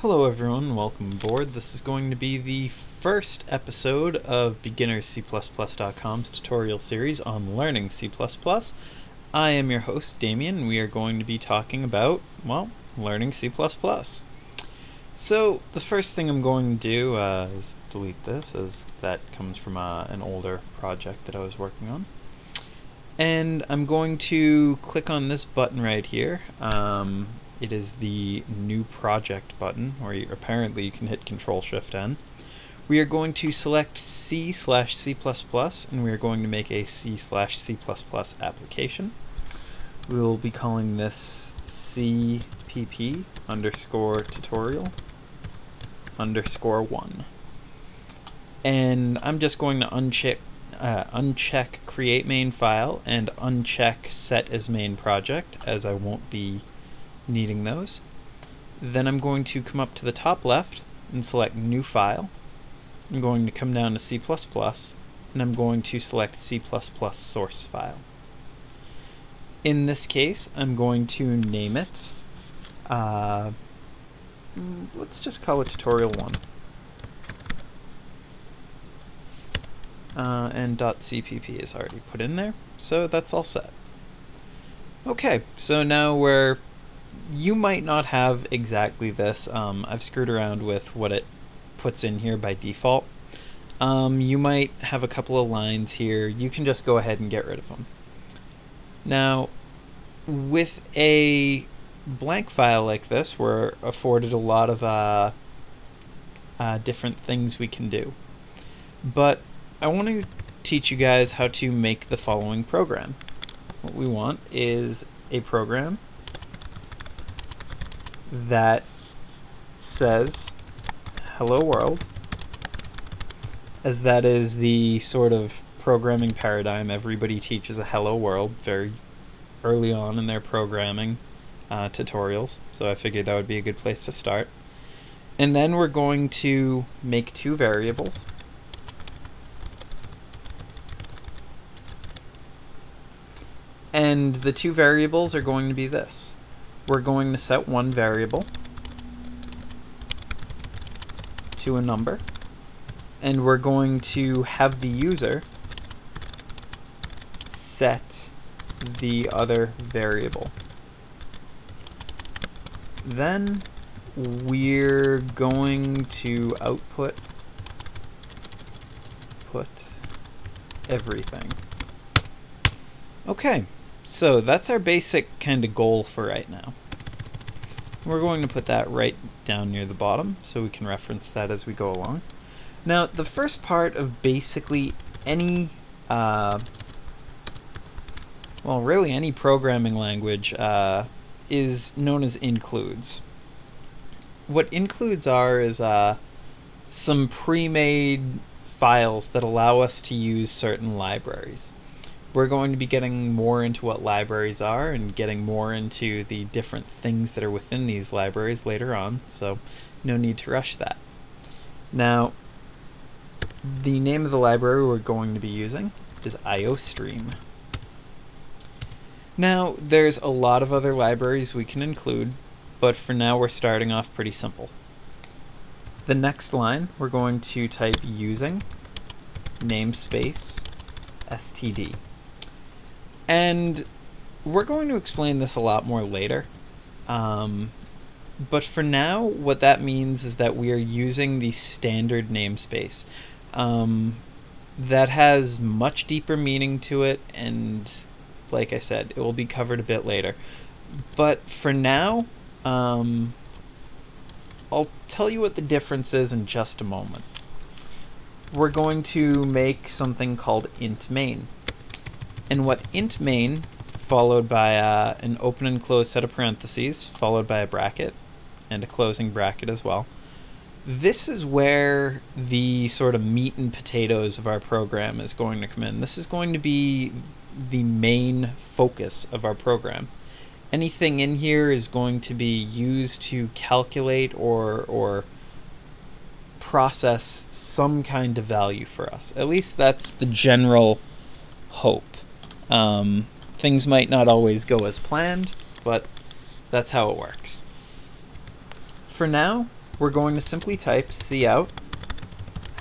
Hello everyone, welcome aboard. This is going to be the first episode of BeginnersCPP-Tutorial.com's tutorial series on learning C++. I am your host, Damien, and we are going to be talking about, well, learning C++. So, the first thing I'm going to do is delete this, as that comes from an older project that I was working on. And I'm going to click on this button right here. It is the new project button, or apparently you can hit Control-Shift-N. We are going to select C/C++, and we are going to make a C/C++ application. We will be calling this CPP_Tutorial_1. And I'm just going to uncheck create main file and uncheck set as main project, as I won't be needing those. Then I'm going to come up to the top left and select new file. I'm going to come down to C++, and I'm going to select C++ source file. In this case, I'm going to name it, let's just call it Tutorial-1. And .cpp is already put in there, so that's all set. Okay, so now you might not have exactly this. I've screwed around with what it puts in here by default. You might have a couple of lines here. You can just go ahead and get rid of them. Now, with a blank file like this, we're afforded a lot of different things we can do. But I want to teach you guys how to make the following program. What we want is a program that says hello world, as that is the sort of programming paradigm. Everybody teaches a hello world very early on in their programming tutorials, so I figured that would be a good place to start. And then we're going to make two variables. And the two variables are going to be this. We're going to set one variable to a number, and we're going to have the user set the other variable. Then we're going to output everything. Okay. So that's our basic kind of goal for right now. We're going to put that right down near the bottom so we can reference that as we go along. Now, the first part of basically any, really any programming language is known as includes. What includes are is some pre-made files that allow us to use certain libraries. We're going to be getting more into what libraries are and getting more into the different things that are within these libraries later on, so no need to rush that. Now, the name of the library we're going to be using is IOStream. Now, there's a lot of other libraries we can include, but for now we're starting off pretty simple. The next line, we're going to type using namespace std. And we're going to explain this a lot more later. But for now, what that means is that we are using the standard namespace. That has much deeper meaning to it, and like I said, it will be covered a bit later. But for now, I'll tell you what the difference is in just a moment. We're going to make something called int main. And what int main, followed by an open and closed set of parentheses, followed by a bracket, and a closing bracket as well. This is where the sort of meat and potatoes of our program is going to come in. This is going to be the main focus of our program. Anything in here is going to be used to calculate or process some kind of value for us. At least that's the general hope. Things might not always go as planned, but that's how it works. For now, we're going to simply type cout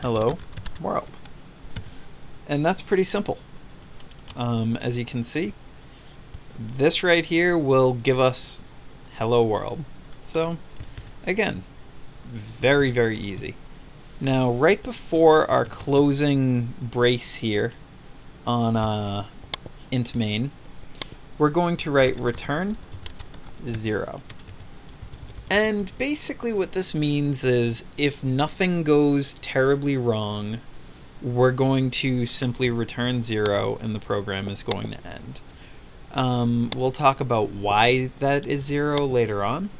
hello world. And that's pretty simple. As you can see, this right here will give us hello world. So again, very, very easy. Now, right before our closing brace here on int main, we're going to write return 0. And basically what this means is if nothing goes terribly wrong, we're going to simply return 0 and the program is going to end. We'll talk about why that is 0 later on.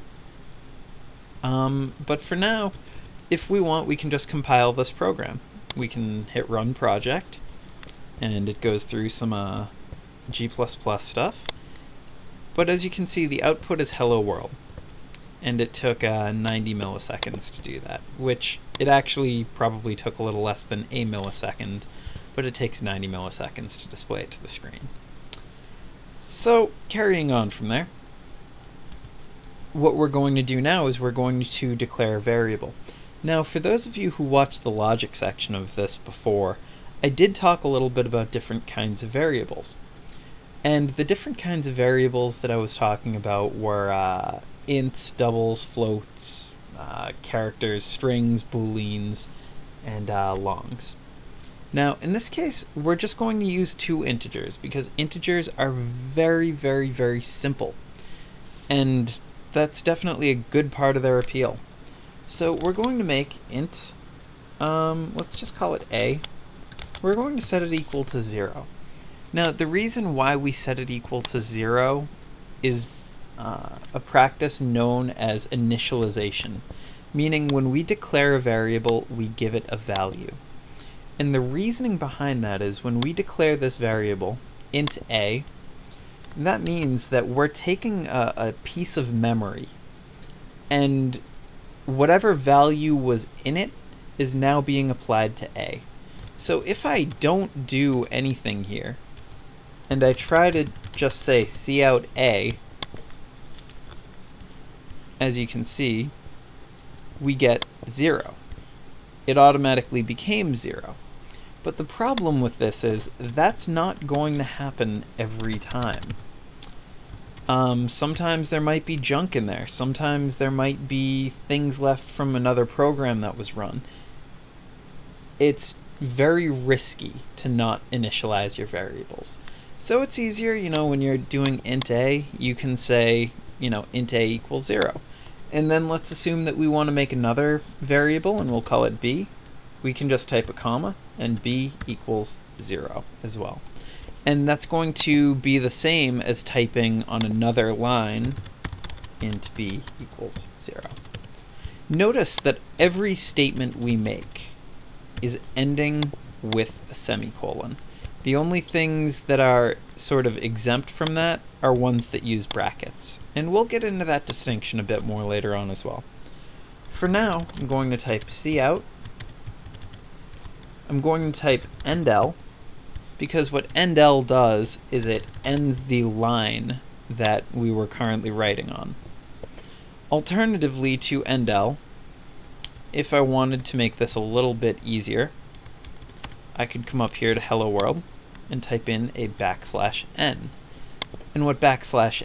But for now, if we want, we can just compile this program. We can hit run project, and it goes through some G++ stuff. But as you can see, the output is hello world. And it took 90 milliseconds to do that, which it actually probably took a little less than a millisecond, but it takes 90 milliseconds to display it to the screen. So, carrying on from there, what we're going to do now is we're going to declare a variable. Now, for those of you who watched the logic section of this before, I did talk a little bit about different kinds of variables. And the different kinds of variables that I was talking about were ints, doubles, floats, characters, strings, booleans, and longs. Now, in this case, we're just going to use 2 integers because integers are very, very, very simple. And that's definitely a good part of their appeal. So we're going to make int, let's just call it a. We're going to set it equal to 0. Now, the reason why we set it equal to 0 is a practice known as initialization, meaning when we declare a variable, we give it a value. And the reasoning behind that is when we declare this variable, int a, that means that we're taking a piece of memory, and whatever value was in it is now being applied to a. So if I don't do anything here, and I try to just say cout a, as you can see, we get 0. It automatically became 0. But the problem with this is that's not going to happen every time. Sometimes there might be junk in there. Sometimes there might be things left from another program that was run. It's very risky to not initialize your variables. So it's easier, when you're doing int a, you can say, int a equals 0. And then let's assume that we want to make another variable, and we'll call it b. We can just type a comma, and b equals 0 as well. And that's going to be the same as typing on another line, int b equals 0. Notice that every statement we make is ending with a semicolon. The only things that are sort of exempt from that are ones that use brackets. And we'll get into that distinction a bit more later on as well. For now, I'm going to type cout. I'm going to type endl, because what endl does is it ends the line that we were currently writing on. Alternatively to endl, if I wanted to make this a little bit easier, I could come up here to hello world and type in a \n. And what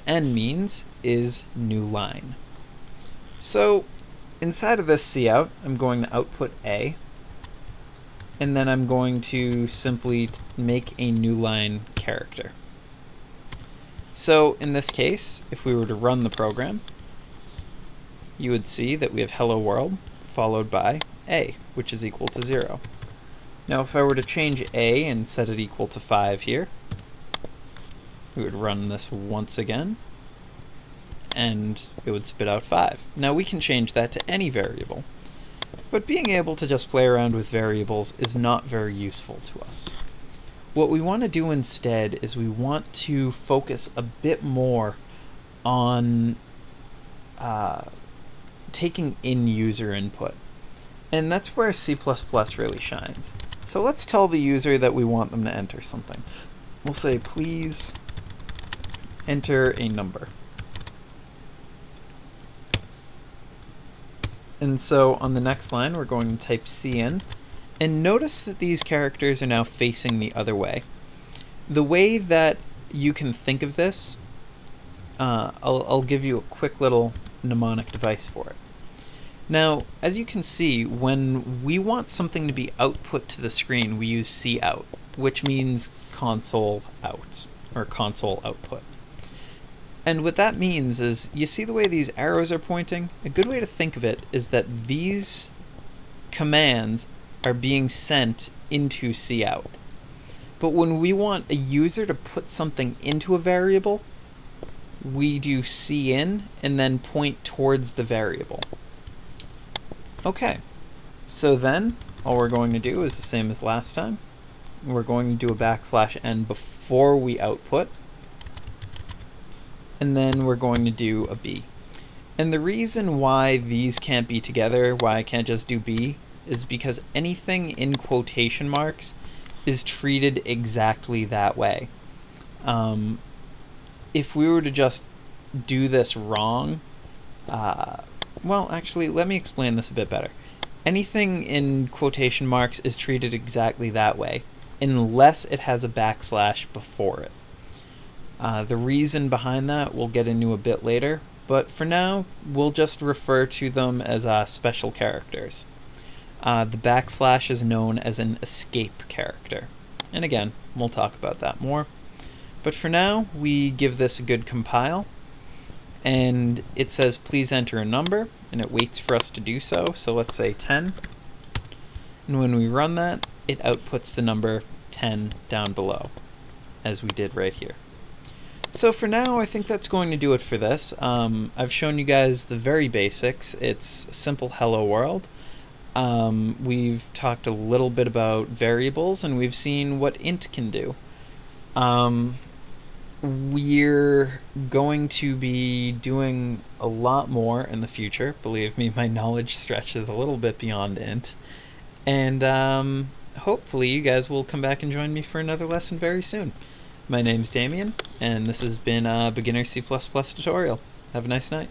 \n means is new line. So inside of this cout, I'm going to output a, and then I'm going to simply make a new line character. So in this case, if we were to run the program, you would see that we have hello world followed by a, which is equal to 0. Now if I were to change a and set it equal to 5 here, we would run this once again, and it would spit out 5. Now we can change that to any variable, but being able to just play around with variables is not very useful to us. What we want to do instead is we want to focus a bit more on taking in user input. And that's where C++ really shines. So let's tell the user that we want them to enter something. We'll say, please enter a number. And so on the next line, we're going to type C in. And notice that these characters are now facing the other way. The way that you can think of this, I'll give you a quick little mnemonic device for it. Now, as you can see, when we want something to be output to the screen, we use cout, which means console out, or console output. And what that means is, you see the way these arrows are pointing? A good way to think of it is that these commands are being sent into cout. But when we want a user to put something into a variable, we do cin and then point towards the variable. Okay, so then all we're going to do is the same as last time. We're going to do a \n before we output, and then we're going to do a b. And the reason why these can't be together, why I can't just do b, is because anything in quotation marks is treated exactly that way. If we were to just do this wrong, well, actually, let me explain this a bit better. Anything in quotation marks is treated exactly that way, unless it has a \, before it. The reason behind that we'll get into a bit later, but for now, we'll just refer to them as special characters. The \ is known as an escape character. And again, we'll talk about that more. But for now, we give this a good compile, and it says please enter a number, and it waits for us to do so. So let's say 10. And when we run that, it outputs the number 10 down below, as we did right here. So for now, I think that's going to do it for this. I've shown you guys the very basics. It's a simple hello world. We've talked a little bit about variables, and we've seen what int can do. We're going to be doing a lot more in the future. Believe me, my knowledge stretches a little bit beyond int. And hopefully you guys will come back and join me for another lesson very soon. My name's Damien, and this has been a Beginner C++ tutorial. Have a nice night.